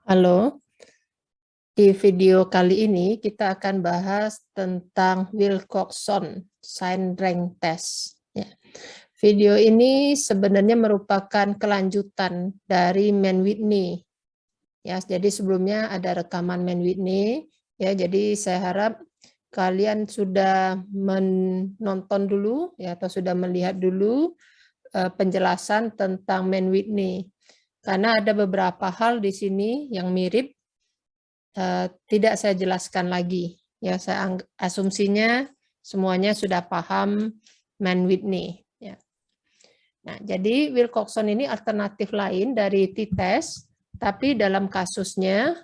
Halo, di video kali ini kita akan bahas tentang Wilcoxon Sign Rank Test. Ya. Video ini sebenarnya merupakan kelanjutan dari Man-Whitney. Ya, jadi sebelumnya ada rekaman Man-Whitney. Ya, jadi saya harap kalian sudah menonton dulu, ya, atau sudah melihat dulu penjelasan tentang Man-Whitney. Karena ada beberapa hal di sini yang mirip. Tidak saya jelaskan lagi. Ya, saya asumsinya semuanya sudah paham Man-Whitney. Ya. Nah, jadi Wilcoxon ini alternatif lain dari t-test, tapi dalam kasusnya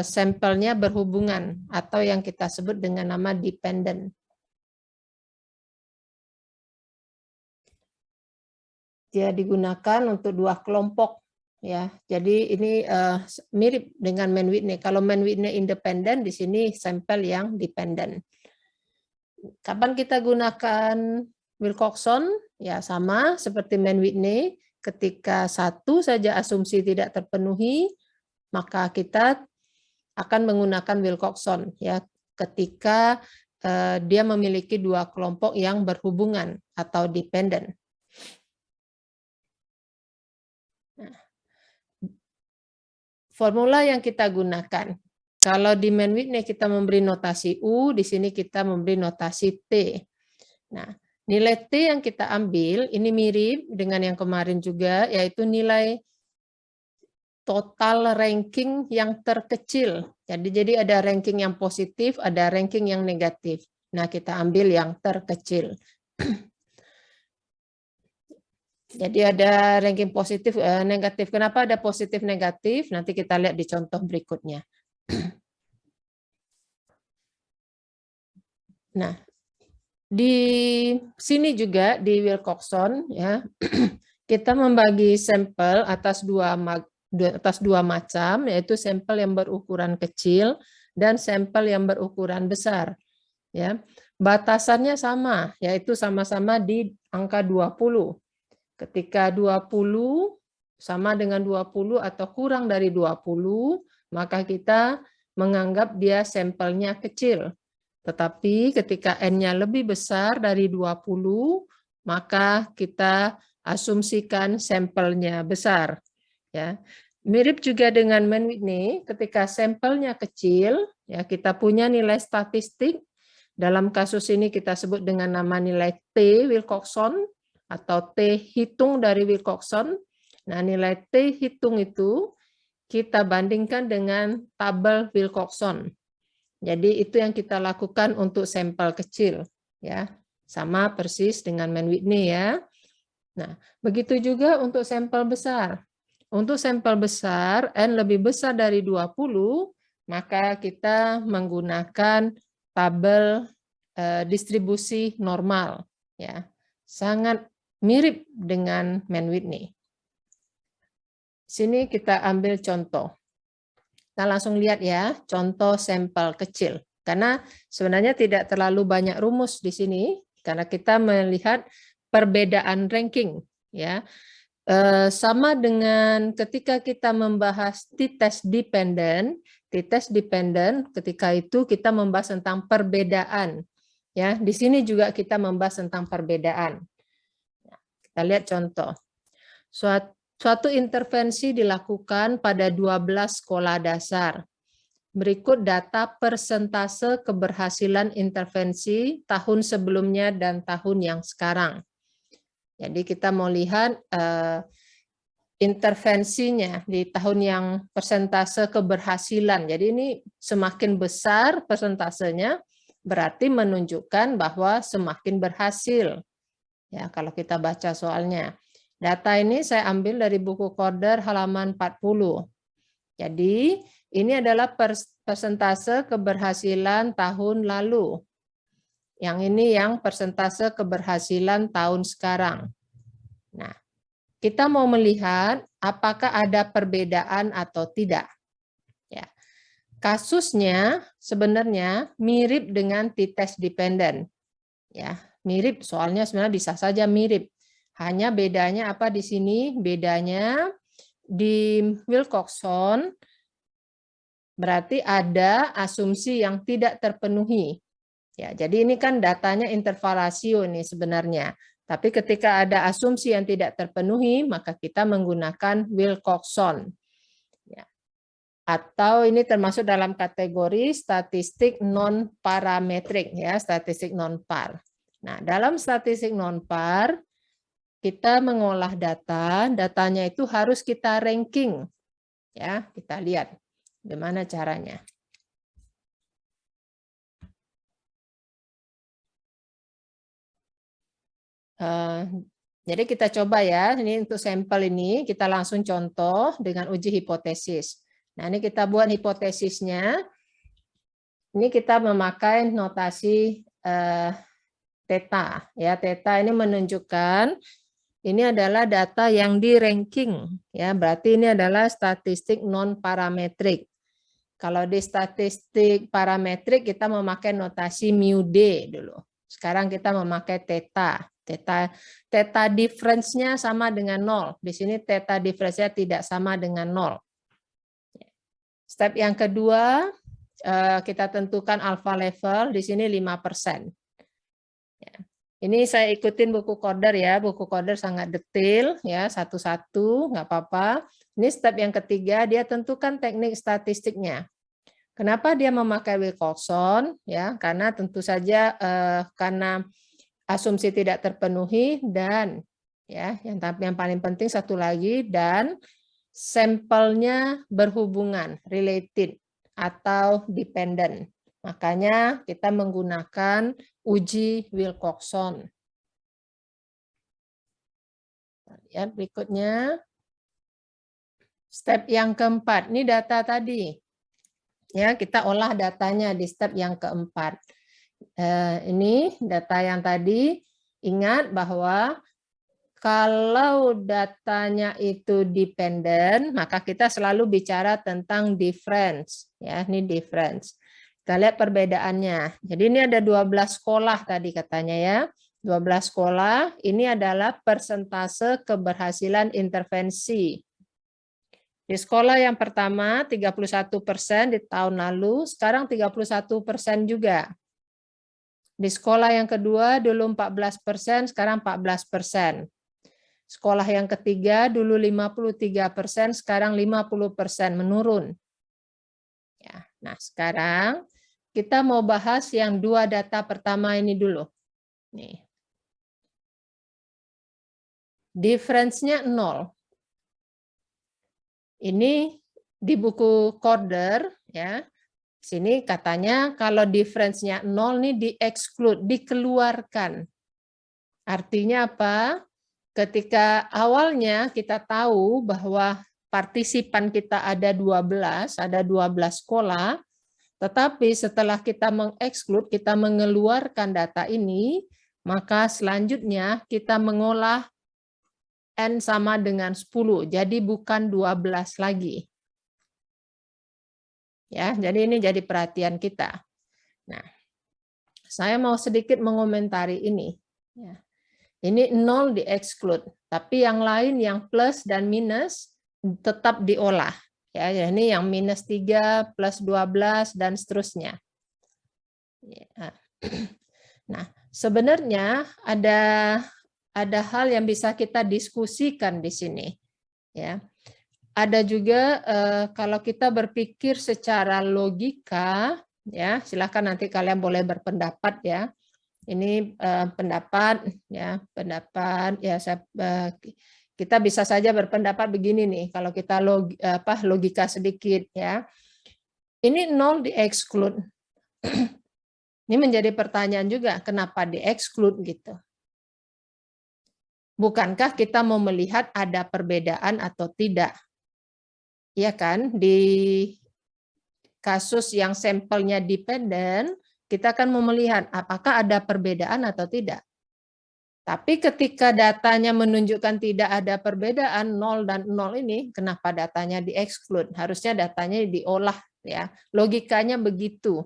sampelnya berhubungan atau yang kita sebut dengan nama dependent. Dia digunakan untuk dua kelompok. Ya, jadi ini mirip dengan Man-Whitney. Kalau Man-Whitney independen, di sini sampel yang dependent. Kapan kita gunakan Wilcoxon? Ya sama seperti Man-Whitney, ketika satu saja asumsi tidak terpenuhi, maka kita akan menggunakan Wilcoxon. Ya, ketika dia memiliki dua kelompok yang berhubungan atau dependent. Formula yang kita gunakan. Kalau di Man-Whitney kita memberi notasi U, di sini kita memberi notasi T. Nah, nilai T yang kita ambil ini mirip dengan yang kemarin juga, yaitu nilai total ranking yang terkecil. Jadi ada ranking yang positif, ada ranking yang negatif. Nah, kita ambil yang terkecil. Jadi ada ranking positif, negatif. Kenapa ada positif negatif? Nanti kita lihat di contoh berikutnya. Nah, di sini juga di Wilcoxon ya kita membagi sampel atas dua macam, yaitu sampel yang berukuran kecil dan sampel yang berukuran besar. Ya, batasannya sama, yaitu sama-sama di angka 20. Ketika 20 sama dengan 20 atau kurang dari 20, maka kita menganggap dia sampelnya kecil. Tetapi ketika N-nya lebih besar dari 20, maka kita asumsikan sampelnya besar. Ya. Mirip juga dengan Man-Whitney, ketika sampelnya kecil, ya kita punya nilai statistik. Dalam kasus ini kita sebut dengan nama nilai T Wilcoxon atau T hitung dari Wilcoxon. Nah, nilai T hitung itu kita bandingkan dengan tabel Wilcoxon. Jadi itu yang kita lakukan untuk sampel kecil, ya. Sama persis dengan Man-Whitney ya. Nah, begitu juga untuk sampel besar. Untuk sampel besar, N lebih besar dari 20, maka kita menggunakan tabel distribusi normal. Ya, sangat mirip dengan Man-Whitney. Sini kita ambil contoh. Kita langsung lihat ya, contoh sampel kecil. Karena sebenarnya tidak terlalu banyak rumus di sini, karena kita melihat perbedaan ranking. Ya, sama dengan ketika kita membahas t-test dependent. T-test dependent ketika itu kita membahas tentang perbedaan. Ya, di sini juga kita membahas tentang perbedaan. Kita lihat contoh. Suatu intervensi dilakukan pada 12 sekolah dasar. Berikut data persentase keberhasilan intervensi tahun sebelumnya dan tahun yang sekarang. Jadi kita mau lihat intervensinya di tahun yang persentase keberhasilan. Jadi ini semakin besar persentasenya, berarti menunjukkan bahwa semakin berhasil. Ya, kalau kita baca soalnya. Data ini saya ambil dari buku Coder halaman 40. Jadi ini adalah persentase keberhasilan tahun lalu. Yang ini yang persentase keberhasilan tahun sekarang. Nah, kita mau melihat apakah ada perbedaan atau tidak. Ya. Kasusnya sebenarnya mirip dengan t-test dependent. Ya, mirip, soalnya sebenarnya bisa saja mirip. Hanya bedanya apa di sini? Bedanya di Wilcoxon berarti ada asumsi yang tidak terpenuhi. Ya, jadi ini kan datanya interval rasio nih sebenarnya. Tapi ketika ada asumsi yang tidak terpenuhi, maka kita menggunakan Wilcoxon. Ya. Atau ini termasuk dalam kategori statistik non-parametrik, ya, statistik non-par. Nah, dalam statistik non-par, kita mengolah data, datanya itu harus kita ranking. Ya, kita lihat bagaimana caranya. Jadi kita coba ya, ini untuk sampel ini kita langsung contoh dengan uji hipotesis. Nah, ini kita buat hipotesisnya. Ini kita memakai notasi theta. Ya, theta ini menunjukkan ini adalah data yang di ranking. Ya, berarti ini adalah statistik non parametrik. Kalau di statistik parametrik kita memakai notasi mu D dulu. Sekarang kita memakai theta. Theta difference-nya sama dengan 0. Di sini theta difference-nya tidak sama dengan 0. Step yang kedua, kita tentukan alpha level, di sini 5%. Ini saya ikutin buku Coder ya, buku Coder sangat detail ya, satu-satu, nggak apa-apa. Ini step yang ketiga, dia tentukan teknik statistiknya. Kenapa dia memakai Wilcoxon? Ya, karena tentu saja karena asumsi tidak terpenuhi dan ya, yang paling penting satu lagi dan sampelnya berhubungan, related atau dependent. Makanya kita menggunakan uji Wilcoxon. Lihat berikutnya. Step yang keempat, ini data tadi. Ya, kita olah datanya di step yang keempat. Ini data yang tadi, ingat bahwa kalau datanya itu dependent, maka kita selalu bicara tentang difference. Ya, ini difference. Kita lihat perbedaannya. Jadi ini ada 12 sekolah tadi katanya ya. 12 sekolah, ini adalah persentase keberhasilan intervensi. Di sekolah yang pertama 31% di tahun lalu, sekarang 31% juga. Di sekolah yang kedua dulu 14%, sekarang 14%. Sekolah yang ketiga dulu 53%, sekarang 50%, menurun. Ya, nah sekarang kita mau bahas yang dua data pertama ini dulu. Nih. Difference-nya 0. Ini di buku Coder ya. Sini katanya kalau difference-nya 0 nih di-exclude, dikeluarkan. Artinya apa? Ketika awalnya kita tahu bahwa partisipan kita ada 12 sekolah, tetapi setelah kita mengeksklut, kita mengeluarkan data ini, maka selanjutnya kita mengolah N sama dengan 10, jadi bukan 12 lagi. Ya, jadi ini jadi perhatian kita. Nah, saya mau sedikit mengomentari ini. Ya. Ini 0 di-exclude, tapi yang lain yang plus dan minus tetap diolah. Ya, ini yang minus 3, plus 12, dan seterusnya. Ya. Nah, sebenarnya ada hal yang bisa kita diskusikan di sini. Ya. Ada juga kalau kita berpikir secara logika, ya silakan nanti kalian boleh berpendapat ya. Ini pendapat ya kita bisa saja berpendapat begini nih kalau kita logika sedikit ya. Ini 0 di-exclude. Ini menjadi pertanyaan juga kenapa di-exclude gitu. Bukankah kita mau melihat ada perbedaan atau tidak? Iya kan, di kasus yang sampelnya dependent, kita akan mau melihat apakah ada perbedaan atau tidak. Tapi ketika datanya menunjukkan tidak ada perbedaan 0 dan 0 ini, kenapa datanya di-exclude? Harusnya datanya diolah ya. Logikanya begitu.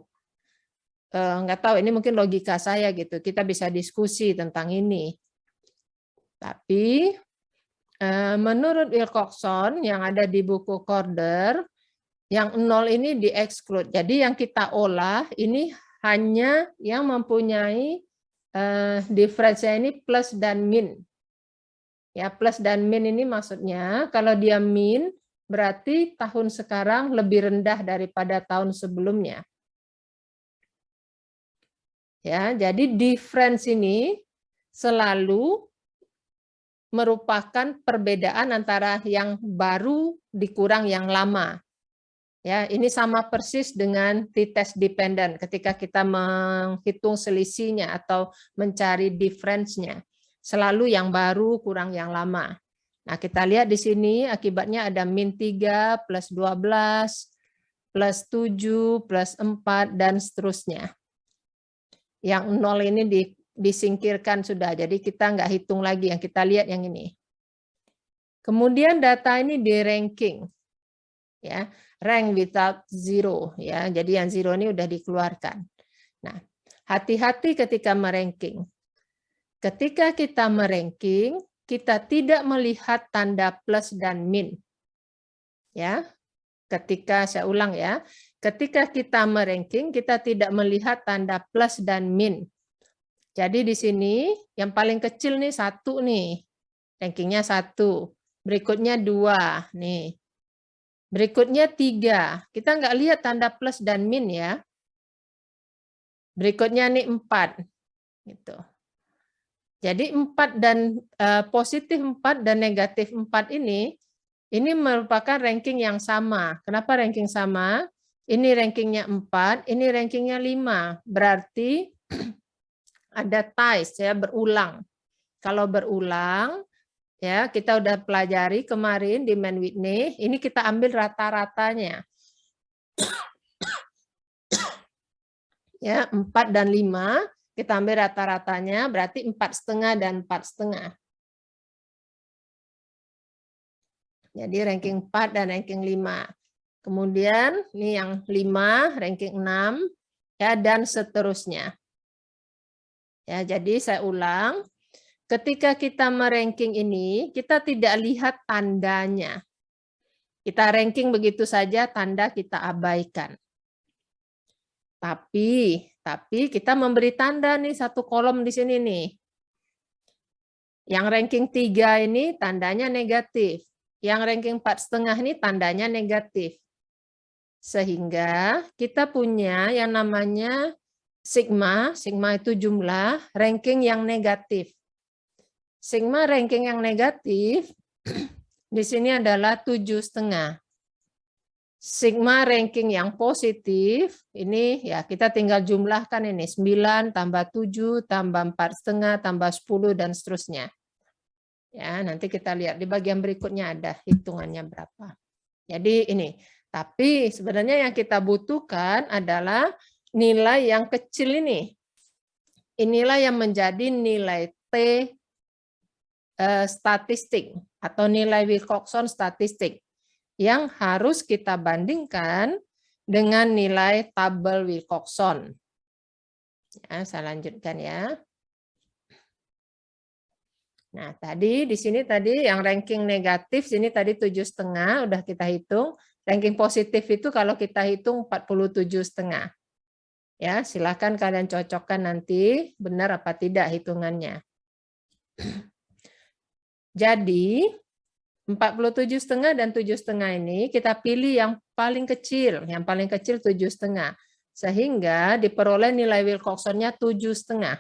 Nggak tahu, ini mungkin logika saya gitu. Kita bisa diskusi tentang ini. Tapi menurut Wilcoxon yang ada di buku Coder, Yang 0 ini di-exclude. Jadi yang kita olah ini hanya yang mempunyai difference-nya ini plus dan min. Ya, plus dan min ini maksudnya kalau dia min berarti tahun sekarang lebih rendah daripada tahun sebelumnya. Ya, jadi difference ini selalu merupakan perbedaan antara yang baru dikurang yang lama. Ya, ini sama persis dengan t-test dependent ketika kita menghitung selisihnya atau mencari difference-nya. Selalu yang baru kurang yang lama. Nah, kita lihat di sini akibatnya ada min 3 plus 12 plus 7 plus 4 dan seterusnya. Yang 0 ini disingkirkan sudah, jadi kita nggak hitung lagi, yang kita lihat yang ini. Kemudian data ini di ranking. Ya, rank without zero ya. Jadi yang zero ini udah dikeluarkan. Nah, hati-hati ketika meranking. Ketika kita meranking, kita tidak melihat tanda plus dan min. Ya. Ketika saya ulang ya, ketika kita meranking, kita tidak melihat tanda plus dan min. Jadi di sini yang paling kecil nih 1 nih. Rankingnya 1. Berikutnya 2 nih. Berikutnya 3. Kita nggak lihat tanda plus dan min ya. Berikutnya nih 4. Gitu. Jadi 4 dan positif 4 dan negatif 4 ini merupakan ranking yang sama. Kenapa ranking sama? Ini rankingnya 4, ini rankingnya 5. Berarti ada ties ya, berulang. Kalau berulang, ya, kita udah pelajari kemarin di Mann Whitney, ini kita ambil rata-ratanya. Ya, 4 dan 5, kita ambil rata-ratanya, berarti 4,5 dan 4,5. Jadi ranking 4 dan ranking 5. Kemudian ini yang 5, ranking 6, ya, dan seterusnya. Ya, jadi saya ulang. Ketika kita meranking ini, kita tidak lihat tandanya. Kita ranking begitu saja, tanda kita abaikan. Tapi kita memberi tanda nih, satu kolom di sini nih. Yang ranking 3 ini tandanya negatif. Yang ranking 4,5 ini tandanya negatif. Sehingga kita punya yang namanya sigma itu jumlah ranking yang negatif. Sigma ranking yang negatif di sini adalah 7,5. Sigma ranking yang positif ini ya kita tinggal jumlahkan ini 9 tambah 7 tambah 4,5 tambah 10 dan seterusnya. Ya, nanti kita lihat di bagian berikutnya ada hitungannya berapa. Jadi ini, tapi sebenarnya yang kita butuhkan adalah nilai yang kecil ini. Inilah yang menjadi nilai T statistik atau nilai Wilcoxon statistik yang harus kita bandingkan dengan nilai tabel Wilcoxon. Ya, saya lanjutkan ya. Nah, tadi di sini tadi yang ranking negatif sini tadi 7,5 udah kita hitung. Ranking positif itu kalau kita hitung 47,5. Ya, silakan kalian cocokkan nanti benar apa tidak hitungannya. Jadi 47,5 dan 7,5 ini kita pilih yang paling kecil 7,5. Sehingga diperoleh nilai Wilcoxon-nya 7,5.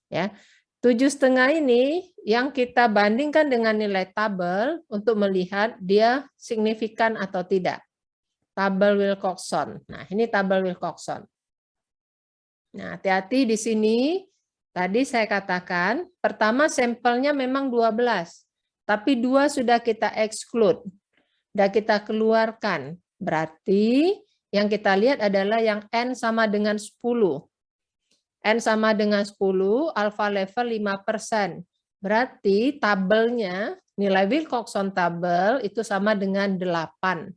Ya. 7,5 ini yang kita bandingkan dengan nilai tabel untuk melihat dia signifikan atau tidak. Tabel Wilcoxon. Nah, ini tabel Wilcoxon. Nah, hati-hati di sini. Tadi saya katakan, pertama sampelnya memang 12. Tapi 2 sudah kita exclude. Sudah kita keluarkan. Berarti yang kita lihat adalah yang N sama dengan 10. N sama dengan 10, alpha level 5%. Berarti tabelnya, nilai Wilcoxon tabel itu sama dengan 8.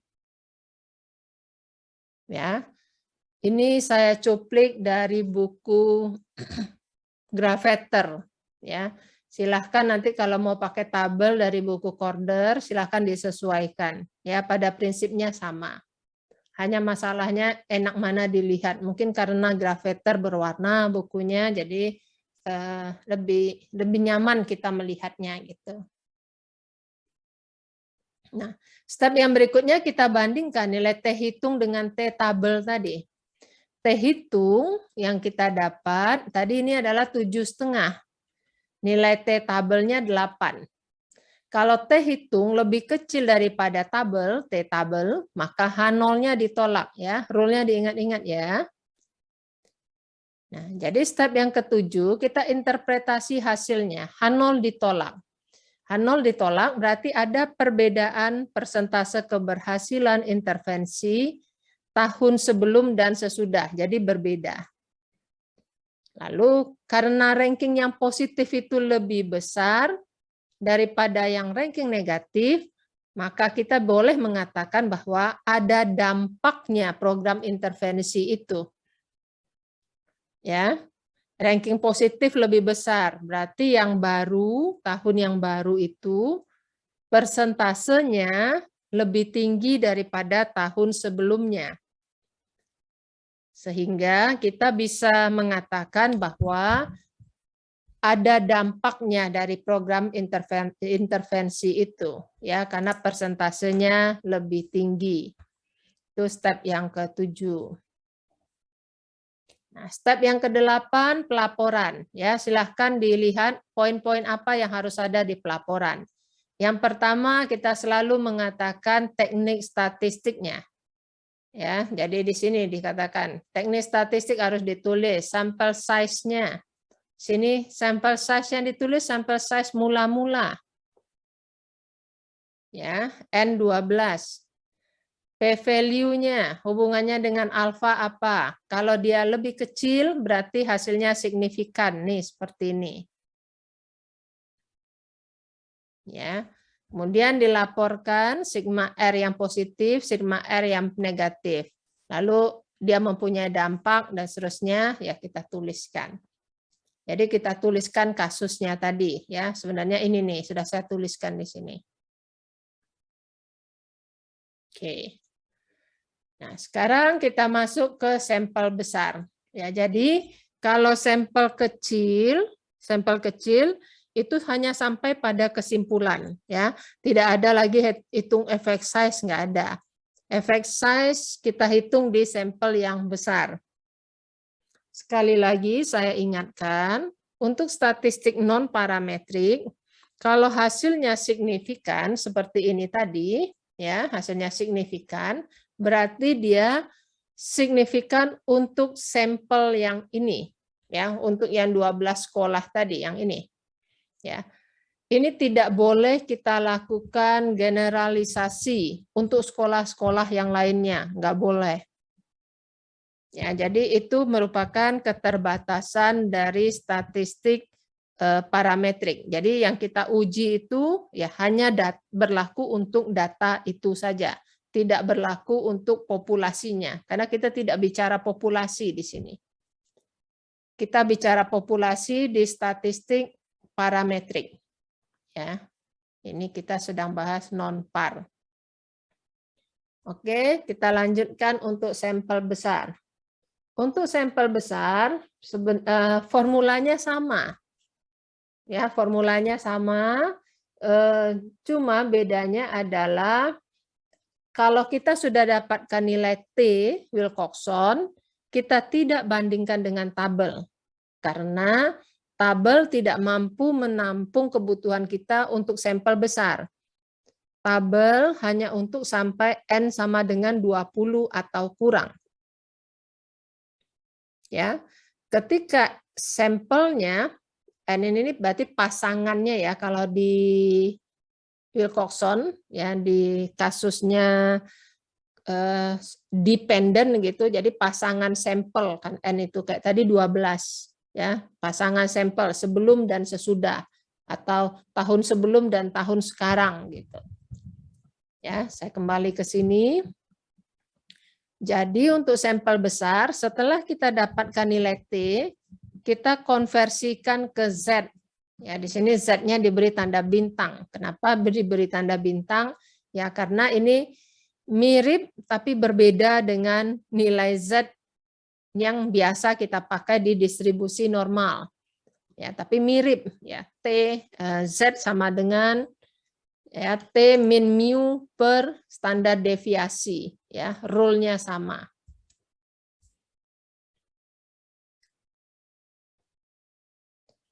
Ya. Ini saya cuplik dari buku Gravater. Ya. Silahkan nanti kalau mau pakai tabel dari buku Corder, silahkan disesuaikan. Ya, pada prinsipnya sama. Hanya masalahnya enak mana dilihat. Mungkin karena grafeter berwarna bukunya, jadi lebih nyaman kita melihatnya gitu. Nah, step yang berikutnya kita bandingkan nilai T hitung dengan T tabel tadi. T hitung yang kita dapat, tadi ini adalah 7,5. Nilai T tabelnya 8. Kalau T hitung lebih kecil daripada tabel, T tabel, maka H0-nya ditolak ya. Rule-nya diingat-ingat ya. Nah, jadi step yang ketujuh, kita interpretasi hasilnya. H0 ditolak. H0 ditolak berarti ada perbedaan persentase keberhasilan intervensi tahun sebelum dan sesudah, jadi berbeda. Lalu karena ranking yang positif itu lebih besar daripada yang ranking negatif, maka kita boleh mengatakan bahwa ada dampaknya program intervensi itu. Ya. Ranking positif lebih besar, berarti yang baru, tahun yang baru itu persentasenya lebih tinggi daripada tahun sebelumnya. Sehingga kita bisa mengatakan bahwa ada dampaknya dari program intervensi itu, ya, karena persentasenya lebih tinggi. Itu step yang ketujuh. Nah, step yang ke-8, pelaporan. Ya, silahkan dilihat poin-poin apa yang harus ada di pelaporan. Yang pertama, kita selalu mengatakan teknik statistiknya. Ya, jadi di sini dikatakan teknik statistik harus ditulis sampel size-nya. Sini sampel size yang ditulis sampel size mula-mula. Ya, N12. P-value-nya, hubungannya dengan alfa apa? Kalau dia lebih kecil, berarti hasilnya signifikan. Nih, seperti ini. Ya. Kemudian dilaporkan sigma R yang positif, sigma R yang negatif. Lalu dia mempunyai dampak dan seterusnya, ya kita tuliskan. Jadi kita tuliskan kasusnya tadi. Ya, sebenarnya ini nih, sudah saya tuliskan di sini. Oke. Nah, sekarang kita masuk ke sampel besar. Ya, jadi kalau sampel kecil itu hanya sampai pada kesimpulan, ya. Tidak ada lagi hitung effect size, nggak ada. Effect size kita hitung di sampel yang besar. Sekali lagi saya ingatkan, untuk statistik non parametrik, kalau hasilnya signifikan seperti ini tadi, ya, hasilnya signifikan, berarti dia signifikan untuk sampel yang ini, ya, untuk yang 12 sekolah tadi, yang ini. Ya. Ini tidak boleh kita lakukan generalisasi untuk sekolah-sekolah yang lainnya, nggak boleh. Ya, jadi itu merupakan keterbatasan dari statistik parametrik. Jadi yang kita uji itu ya hanya berlaku untuk data itu saja, tidak berlaku untuk populasinya, karena kita tidak bicara populasi di sini. Kita bicara populasi di statistik parametrik. Ya, ini kita sedang bahas non-par. Oke, kita lanjutkan untuk sampel besar. Untuk sampel besar, formulanya sama. Ya, formulanya sama, cuma bedanya adalah kalau kita sudah dapatkan nilai T, Wilcoxon, kita tidak bandingkan dengan tabel. Karena tabel tidak mampu menampung kebutuhan kita untuk sampel besar. Tabel hanya untuk sampai N sama dengan 20 atau kurang. Ya, ketika sampelnya, N ini berarti pasangannya ya, kalau di Wilcoxon, ya di kasusnya dependent gitu, jadi pasangan sampel, kan N itu kayak tadi 12, ya, pasangan sampel sebelum dan sesudah, atau tahun sebelum dan tahun sekarang gitu. Ya, saya kembali ke sini. Jadi untuk sampel besar, setelah kita dapatkan nilai T, kita konversikan ke Z. Ya, di sini Z-nya diberi tanda bintang. Kenapa diberi tanda bintang? Ya, karena ini mirip tapi berbeda dengan nilai Z yang biasa kita pakai di distribusi normal. Ya, tapi mirip ya. Z sama dengan ya T min mu per standar deviasi, ya, rule-nya sama.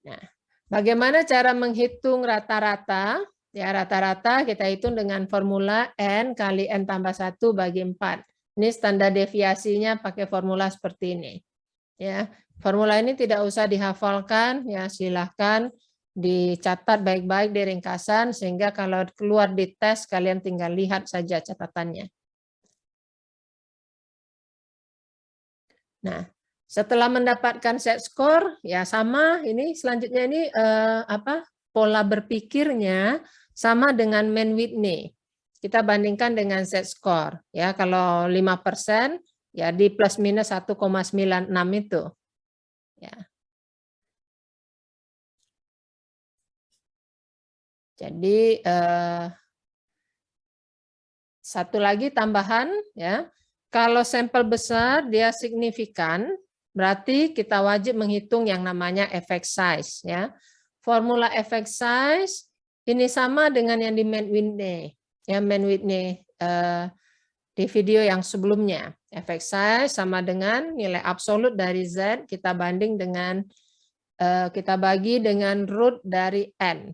Nah, bagaimana cara menghitung rata-rata? Ya, rata-rata kita hitung dengan formula N kali N tambah 1 bagi 4. Ini standar deviasinya pakai formula seperti ini. Ya, formula ini tidak usah dihafalkan, ya silahkan dicatat baik-baik di ringkasan, sehingga kalau keluar di tes kalian tinggal lihat saja catatannya. Nah, setelah mendapatkan set score, ya sama ini selanjutnya ini pola berpikirnya sama dengan Mann-Whitney. Kita bandingkan dengan set score. Ya, kalau 5% ya di plus minus 1,96 itu. Ya. Jadi satu lagi tambahan ya. Kalau sampel besar dia signifikan, berarti kita wajib menghitung yang namanya effect size ya. Formula effect size ini sama dengan yang di Mann-Whitney. Ya, Mann-Whitney di video yang sebelumnya. Effect size sama dengan nilai absolut dari Z kita banding dengan kita bagi dengan root dari N.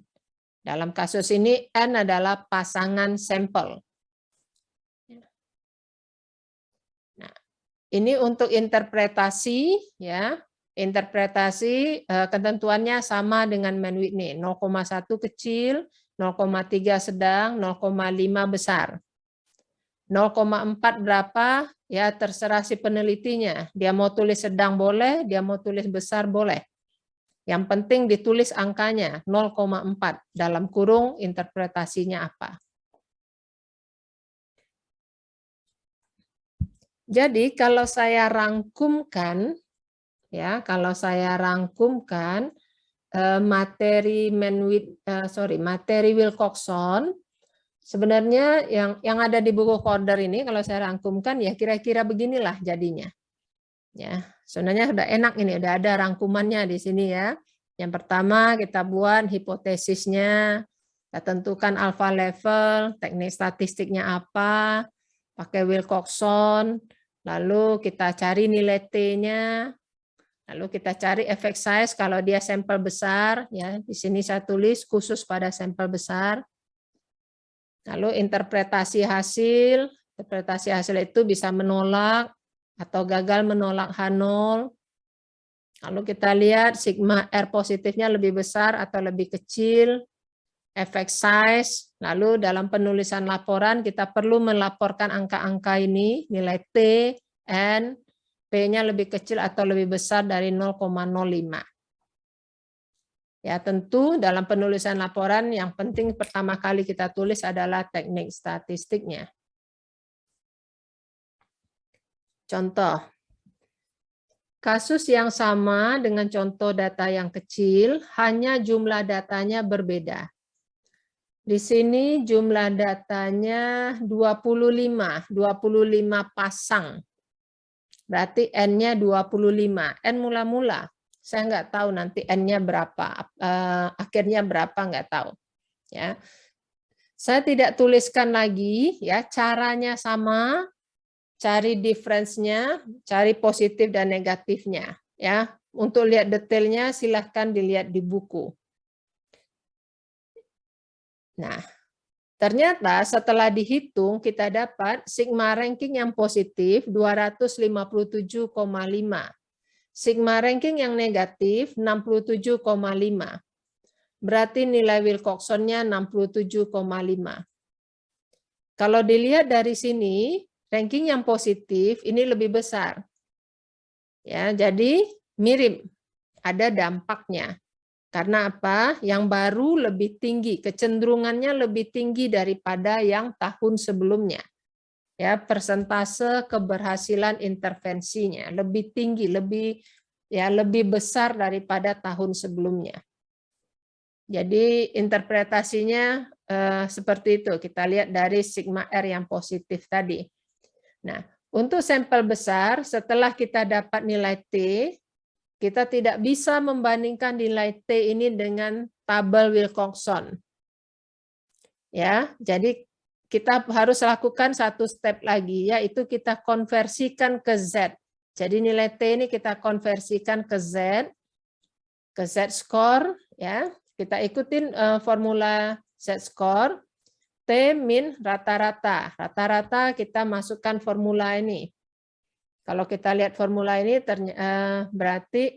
Dalam kasus ini N adalah pasangan sampel. Nah, ini untuk interpretasi ya. Interpretasi ketentuannya sama dengan Mann-Whitney, 0,1 kecil, 0,3 sedang, 0,5 besar. 0,4 berapa ya terserah si penelitinya. Dia mau tulis sedang boleh, dia mau tulis besar boleh. Yang penting ditulis angkanya 0,4 dalam kurung interpretasinya apa. Jadi kalau saya rangkumkan ya, kalau saya rangkumkan materi materi Wilcoxon, sebenarnya yang ada di buku Corder ini kalau saya rangkumkan ya kira-kira beginilah jadinya. Ya, sebenarnya sudah enak ini, udah ada rangkumannya di sini ya. Yang pertama kita buat hipotesisnya, kita tentukan alpha level, teknik statistiknya apa, pakai Wilcoxon, lalu kita cari nilai T-nya, lalu kita cari effect size kalau dia sampel besar, ya di sini saya tulis khusus pada sampel besar. Lalu interpretasi hasil itu bisa menolak atau gagal menolak H0. Lalu kita lihat sigma R positifnya lebih besar atau lebih kecil, effect size. Lalu dalam penulisan laporan kita perlu melaporkan angka-angka ini, nilai T, N, P-nya lebih kecil atau lebih besar dari 0,05. Ya, tentu dalam penulisan laporan yang penting pertama kali kita tulis adalah teknik statistiknya. Contoh, kasus yang sama dengan contoh data yang kecil, hanya jumlah datanya berbeda. Di sini jumlah datanya 25 pasang. Berarti N-nya 25. N mula-mula. Saya nggak tahu nanti N-nya berapa, akhirnya berapa nggak tahu. Ya, saya tidak tuliskan lagi. Ya, caranya sama. Cari difference-nya, cari positif dan negatifnya. Ya, untuk lihat detailnya silahkan dilihat di buku. Nah, ternyata setelah dihitung kita dapat sigma ranking yang positif 257,5. Sigma ranking yang negatif 67,5. Berarti nilai Wilcoxon-nya 67,5. Kalau dilihat dari sini, ranking yang positif ini lebih besar. Ya, jadi mirip, ada dampaknya. Karena apa? Yang baru lebih tinggi, kecenderungannya lebih tinggi daripada yang tahun sebelumnya. Ya, persentase keberhasilan intervensinya lebih tinggi, lebih besar daripada tahun sebelumnya. Jadi interpretasinya seperti itu. Kita lihat dari sigma R yang positif tadi. Nah, untuk sampel besar, setelah kita dapat nilai T, kita tidak bisa membandingkan nilai T ini dengan tabel Wilcoxon. Ya, jadi kita harus lakukan satu step lagi, yaitu kita konversikan ke Z. Jadi nilai T ini kita konversikan ke Z score, ya. Kita ikutin formula Z-score, T min rata-rata. Rata-rata kita masukkan formula ini. Kalau kita lihat formula ini, berarti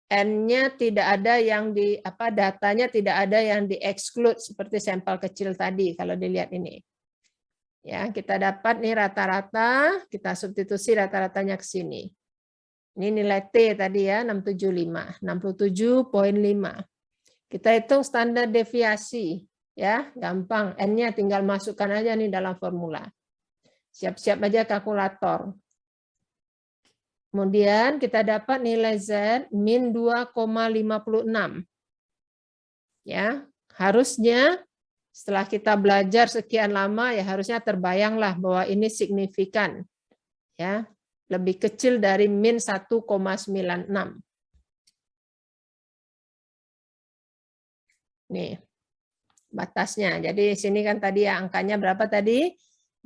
N-nya tidak ada yang datanya tidak ada yang di-exclude seperti sampel kecil tadi kalau dilihat ini. Ya, kita dapat nih rata-rata, kita substitusi rata-ratanya ke sini. Ini nilai T tadi ya, 675, 67,5. Kita hitung standar deviasi, ya, gampang. N-nya tinggal masukkan aja nih dalam formula. Siap-siap aja kalkulator. Kemudian kita dapat nilai Z min 2,56. Ya, harusnya setelah kita belajar sekian lama ya harusnya terbayanglah bahwa ini signifikan. Ya. Lebih kecil dari min 1,96. Nih, batasnya. Jadi sini kan tadi ya angkanya berapa tadi?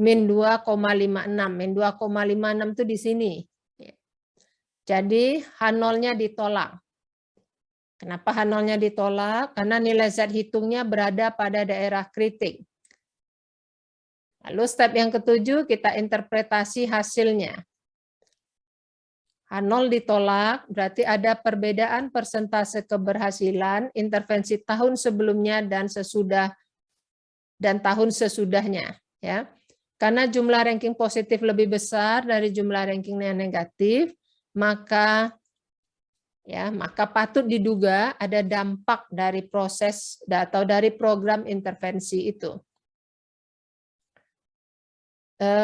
Min 2,56. Min 2,56 itu di sini. Jadi H0-nya ditolak. Kenapa H0-nya ditolak? Karena nilai Z hitungnya berada pada daerah kritik. Lalu step yang ketujuh kita interpretasi hasilnya. H0 ditolak, berarti ada perbedaan persentase keberhasilan intervensi tahun sebelumnya dan sesudah dan tahun sesudahnya, ya. Karena jumlah ranking positif lebih besar dari jumlah ranking yang negatif, maka patut diduga ada dampak dari proses atau dari program intervensi itu.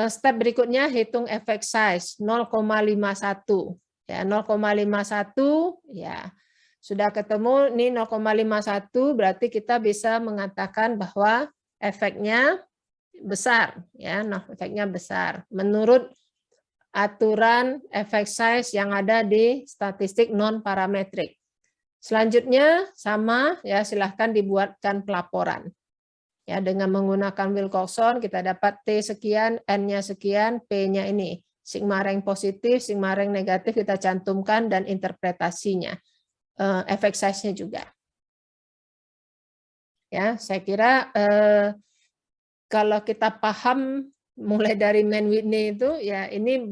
Step berikutnya hitung effect size 0,51 ya, 0,51 ya sudah ketemu ini 0,51 berarti kita bisa mengatakan bahwa efeknya besar ya, efeknya besar menurut aturan effect size yang ada di statistik non parametrik. Selanjutnya sama ya, silahkan dibuatkan pelaporan. Ya, dengan menggunakan Wilcoxon kita dapat T sekian, N-nya sekian, P-nya ini. Sigma rank positif, sigma rank negatif kita cantumkan dan interpretasinya. Effect size-nya juga. Ya, saya kira kalau kita paham mulai dari Mann-Whitney itu ya ini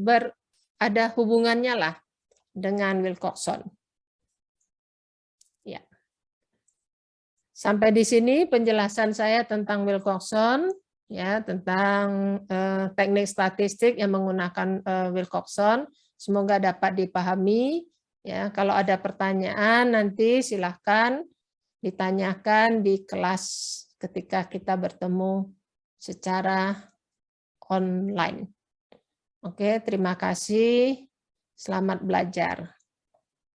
ada hubungannya lah dengan Wilcoxon. Ya. Sampai di sini penjelasan saya tentang Wilcoxon, ya, tentang teknik statistik yang menggunakan Wilcoxon. Semoga dapat dipahami. Ya, kalau ada pertanyaan nanti silahkan ditanyakan di kelas ketika kita bertemu secara online. Oke, terima kasih. Selamat belajar.